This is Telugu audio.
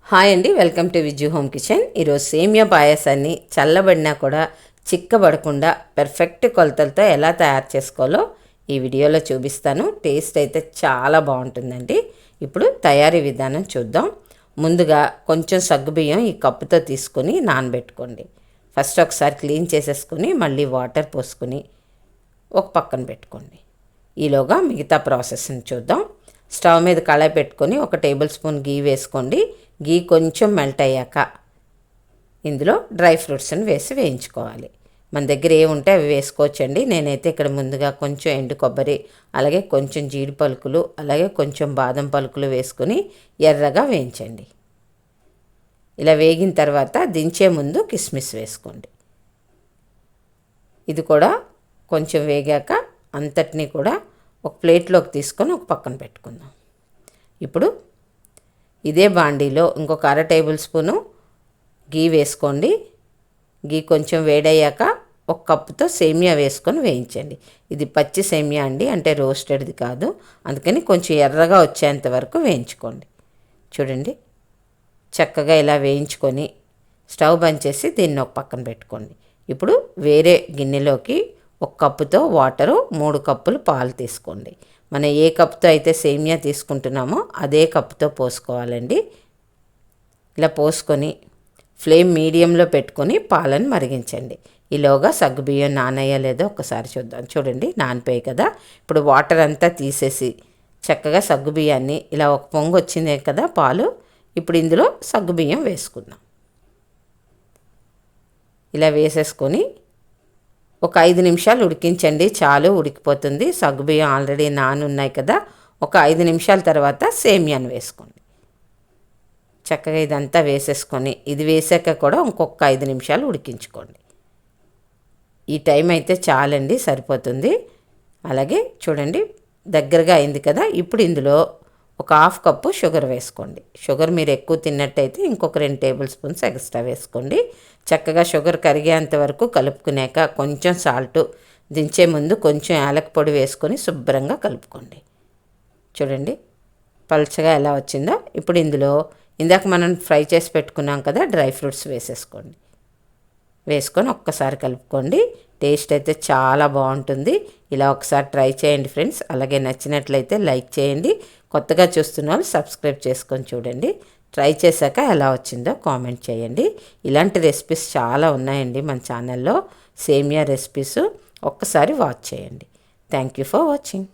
హాయ్ అండి, welcome to Vijju home kitchen. ఈరోజు సేమియా పాయసాన్ని చల్లబడినా కూడా చిక్కబడకుండా పెర్ఫెక్ట్ కొలతలతో ఎలా తయారు చేసుకోవాలో ఈ వీడియోలో చూపిస్తాను. టేస్ట్ అయితే చాలా బాగుంటుందండి. ఇప్పుడు తయారీ విధానం చూద్దాం. ముందుగా కొంచెం సగ్గుబియ్యం ఈ కప్పుతో తీసుకొని నానబెట్టుకోండి. ఫస్ట్ ఒకసారి క్లీన్ చేసేసుకొని మళ్ళీ వాటర్ పోసుకొని ఒక పక్కన పెట్టుకోండి. ఈలోగా మిగతా ప్రాసెస్ని చూద్దాం. స్టవ్ మీద కళాయి పెట్టుకొని 1 టేబుల్ స్పూన్ గీ వేసుకోండి. గీ కొంచెం మెల్ట్ అయ్యాక ఇందులో డ్రై ఫ్రూట్స్ని వేసి వేయించుకోవాలి. మన దగ్గర ఏముంటే అవి వేసుకోవచ్చండి. నేనైతే ఇక్కడ ముందుగా కొంచెం ఎండు కొబ్బరి, అలాగే కొంచెం జీడి పలుకులు, అలాగే కొంచెం బాదం పలుకులు వేసుకొని ఎర్రగా వేయించండి. ఇలా వేగిన తర్వాత దించే ముందు కిస్మిస్ వేసుకోండి. ఇది కూడా కొంచెం వేగాక అంతటినీ కూడా ఒక ప్లేట్లోకి తీసుకొని ఒక పక్కన పెట్టుకుందాం. ఇప్పుడు ఇదే బాండీలో ఇంకొక 1/2 టేబుల్ స్పూను గీ వేసుకోండి. గీ కొంచెం వేడయ్యాక 1 కప్పుతో సేమియా వేసుకొని వేయించండి. ఇది పచ్చి సేమియా అండి, అంటే రోస్టెడ్ది కాదు. అందుకని కొంచెం ఎర్రగా వచ్చేంత వరకు వేయించుకోండి. చూడండి, చక్కగా ఇలా వేయించుకొని స్టవ్ బంద్ చేసి దీన్ని ఒక పక్కన పెట్టుకోండి. ఇప్పుడు వేరే గిన్నెలోకి 1 కప్పుతో వాటరు, 3 కప్పులు పాలు తీసుకోండి. మనం ఏ కప్తో అయితే సేమియా తీసుకుంటున్నామో అదే కప్తో పోసుకోవాలండి. ఇలా పోసుకొని ఫ్లేమ్ మీడియంలో పెట్టుకొని పాలను మరిగించండి. ఈలోగా సగ్గుబియ్యం నానయ్యా లేదో ఒకసారి చూద్దాం. చూడండి, నానిపోయాయి కదా. ఇప్పుడు వాటర్ అంతా తీసేసి చక్కగా సగ్గుబియ్యాన్ని ఇలా ఒక పొంగు వచ్చిందే కదా పాలు, ఇప్పుడు ఇందులో సగ్గుబియ్యం వేసుకుందాం. ఇలా వేసేసుకొని ఒక 5 నిమిషాలు ఉడికించండి. చాలు, ఉడికిపోతుంది. సగ్గుబియ్యం ఆల్రెడీ నానున్నాయి కదా. ఒక 5 నిమిషాల తర్వాత సేమియాను వేసుకోండి. చక్కగా ఇదంతా వేసేసుకొని ఇది వేసాక కూడా ఇంకొక 5 నిమిషాలు ఉడికించుకోండి. ఈ టైం అయితే చాలండి, సరిపోతుంది. అలాగే చూడండి, దగ్గరగా అయింది కదా. ఇప్పుడు ఇందులో ఒక 1/2 కప్పు షుగర్ వేసుకోండి. షుగర్ మీరు ఎక్కువ తిన్నట్టయితే ఇంకొక 2 టేబుల్ స్పూన్స్ ఎక్స్ట్రా వేసుకోండి. చక్కగా షుగర్ కరిగేంత వరకు కలుపుకున్నాక కొంచెం సాల్టు, దించే ముందు కొంచెం యాలక పొడి వేసుకొని శుభ్రంగా కలుపుకోండి. చూడండి పల్చగా ఎలా వచ్చిందో. ఇప్పుడు ఇందులో ఇందాక మనం ఫ్రై చేసి పెట్టుకున్నాం కదా డ్రై ఫ్రూట్స్ వేసేసుకోండి. వేసుకొని ఒక్కసారి కలుపుకోండి. టేస్ట్ అయితే చాలా బాగుంటుంది. ఇలా ఒకసారి ట్రై చేయండి ఫ్రెండ్స్. అలాగే నచ్చినట్లయితే లైక్ చేయండి. కొత్తగా చూస్తున్న వాళ్ళు సబ్స్క్రైబ్ చేసుకొని చూడండి. ట్రై చేశాక ఎలా వచ్చిందో కామెంట్ చేయండి. ఇలాంటి రెసిపీస్ చాలా ఉన్నాయండి మన ఛానల్లో, సేమియా రెసిపీస్. ఒక్కసారి వాచ్ చేయండి. Thank you for watching.